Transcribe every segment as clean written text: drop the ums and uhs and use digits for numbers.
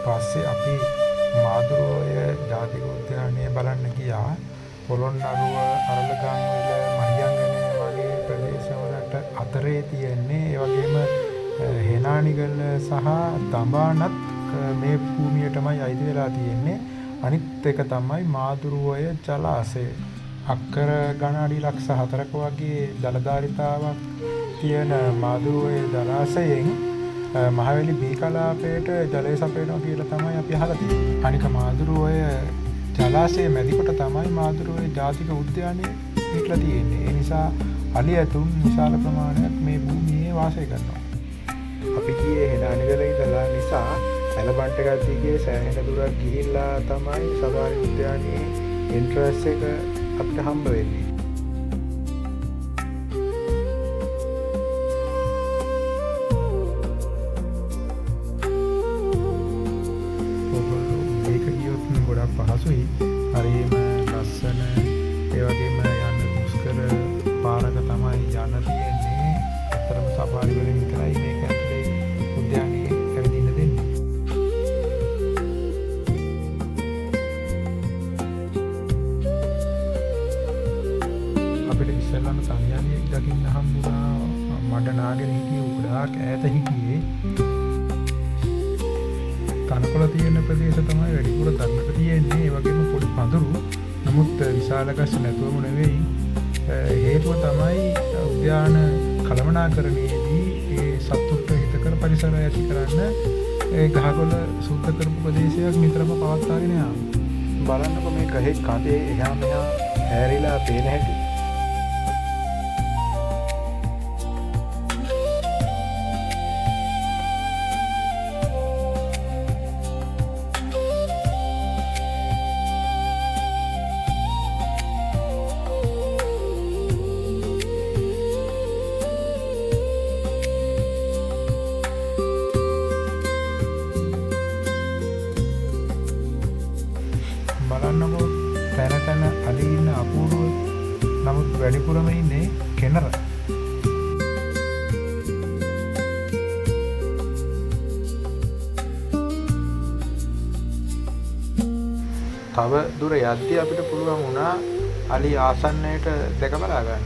පස්සේ අපි මාදුරුවය ජාතික උද්‍යානය බලන්න ගියා. පොළොන්නරුව, අරලගංවිල, මහියංගනය වගේ ප්‍රදේශවලට අතරේ තියෙන්නේ. ඒ වගේම හෙනානිගල සහ දඹානත් මේ භූමියටමයි අයිති වෙලා තියෙන්නේ. අනිත් එක තමයි මාදුරුවය ජලාශය. අක්කර ගණ අඩි ලක්ෂ 4ක වගේ ජලධාරිතාවක් තියෙන මාදුරුවය ජලාශයෙන් මහවැලි බී කලාපයට ජලය සපයනවා කියලා තමයි අපි අහලා තියෙන්නේ. අනික මාදුරුවය ජලාශයේ මැදිකොට තමයි මාදුරුවය ජාතික උද්‍යානය පිහිටලා තියෙන්නේ. ඒ නිසා අලි ඇතුන් විශාල ප්‍රමාණයක් මේ භූමියේ වාසය කරනවා. අපි ගියේ හෙනානිගල ඉඳලා නිසා ඇලබන්ට එකක් දිගේ සෑහෙන දුරක් ගිහිල්ලා තමයි සෆාරි උද්‍යානයේ එන්ට්‍රන්ස් එක අපිට හම්බ වෙන්නේ. ගොඩක් පහසුයි. හරියම ලස්සන ඒ වගේම යන්න දුෂ්කර පාරක තමයි යන්න තියෙන්නේ. අතරම සෆාරි වලින් විතරයි මේක ඇතුලේ උද්‍යානයේ ඇවිදින්න දෙන්නේ. අපිට ඉස්සෙල්ලාම සංයාලියෙක් දකින්න හම්බුණා. මඩ නාගෙන හිටියේ උඩාක් ඈත හිටියේ. තනකොළ තියෙන ප්‍රදේශ තමයි වැඩිපුර දන්නට තියෙන්නේ. ඒ වගේම පොඩි පඳුරු. නමුත් විශාල ගස් නැතුවම නෙවෙයි. හේතුව තමයි උද්‍යාන කළමනාකරණයේදී ඒ සතුට හිතකර පරිසරය ඇති කරන්න ඒ ගහකොළ සුද්ධ කරපු ප්‍රදේශයක් නිතරම පවත්වාගෙන යාම. බලන්නකො මේ ගහේ කඳේ එහා මෙහා හැරිලා පේන හැටි. බලන්නකො තැන තැන අලි ඉන්න අපූර්ව. නමුත් වැඩිපුරම ඉන්නේ කෙනර. තව දුර යද්දී අපිට පුළුවන් වුණා අලි ආසන්නයට දැක බලා ගන්න.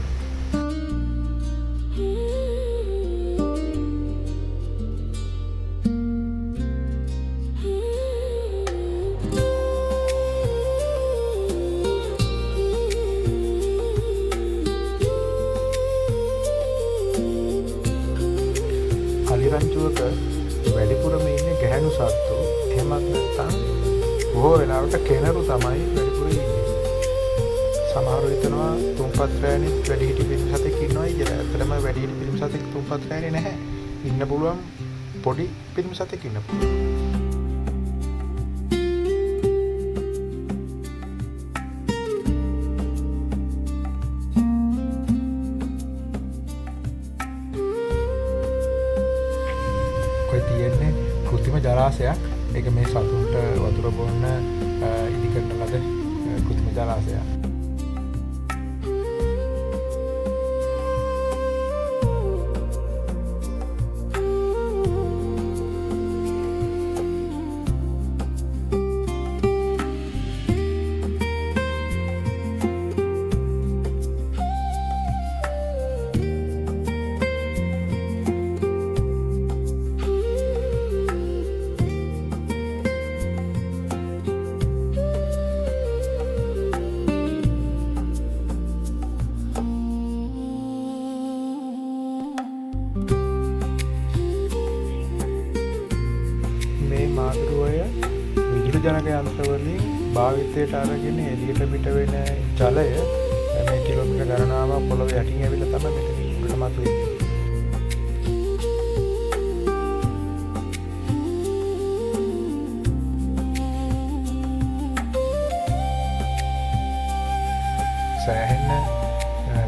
අලිරංචුවක වැඩිපුරම ඉන්නේ ගැහැණු සත්තු. එහෙමත් නැත්නම් බොහෝ වෙලාවට කෙනරු තමයි වැඩිපුර ඉන්නේ. සමහරව හිතනවා තුන්පත් රෑනෙත් වැඩිහිටි පිරිමි සතෙක් ඉන්නවයි කියලා. ඇත්තටම වැඩිහිටි පිරිමි සතෙක් තුන්පත් රෑනේ නැහැ. ඉන්න පුළුවන් පොඩි පිරිමි සතෙක් ඉන්න පුළුවන්. තියෙන්නේ කෘත්‍රිම ජලාශයක්. ඒක මේ සතුන්ට වතුර බොන්න ඉදිකරන ලද කෘත්‍රිම ජලාශයක්. මාදුරුවය විදුලි ජනක යන්ත්‍රවලින් භාවිතයට අරගෙන එළියට පිට වෙන ජලය මේ කිලෝමීටර ගණනාවක් පොළොව යටින් ඇවිල්ලා තමයි මෙතන උඩට මතුවෙන්නේ. සෑහෙන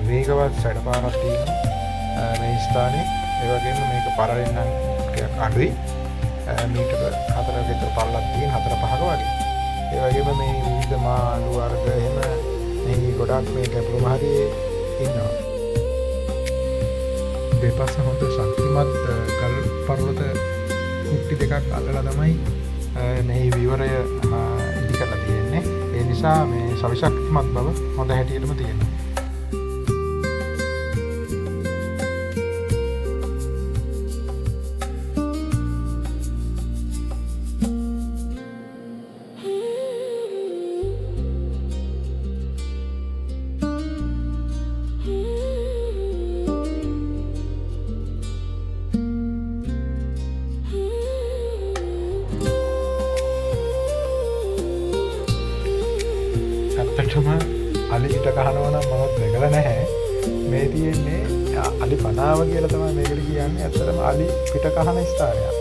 වේගවත් සැඩපාරක් තියෙනවා මේ ස්ථානයේ. ඒ වගේම මේක පරලෙන් නම් ටිකක් අඩුයි. මීටර 4ක විතර පළලක් තියෙන 4-5ක වගේ. ඒ වගේම මේ විවිධ මාළු වර්ග එහෙම මේ ගොඩක් මේ ගැඹුරුම හරියේ ඉන්නවා. දෙපස හොඳ ශක්තිමත් ගල් පර්වත කුට්ටි දෙකක් අල්ලලා තමයි මෙහි විවරය ඉදි කරලා තියෙන්නේ. ඒ නිසා මේ සවිශක්තිමත් බව හොඳ හැටියටම තියෙනවා. ඇත්තටම අලි පිට කහනවා නම් මමත් දැකලා නැහැ. මේ තියෙන්නේ අලි පනාව කියලා තමයි මේකට කියන්නේ. ඇත්තටම අලි පිට කහන ස්ථානයක්.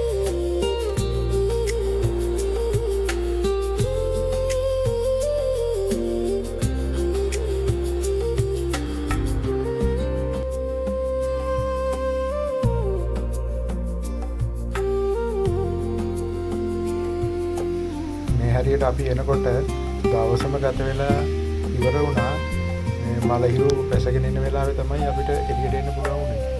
මේ හරියට අපි එනකොට දවසම ගත වෙලා ඉවර වුණා. මේ මලහිරු පැසගෙන ඉන්න වෙලාවේ තමයි අපිට එළියට එන්න පුළුවන් වුණේ.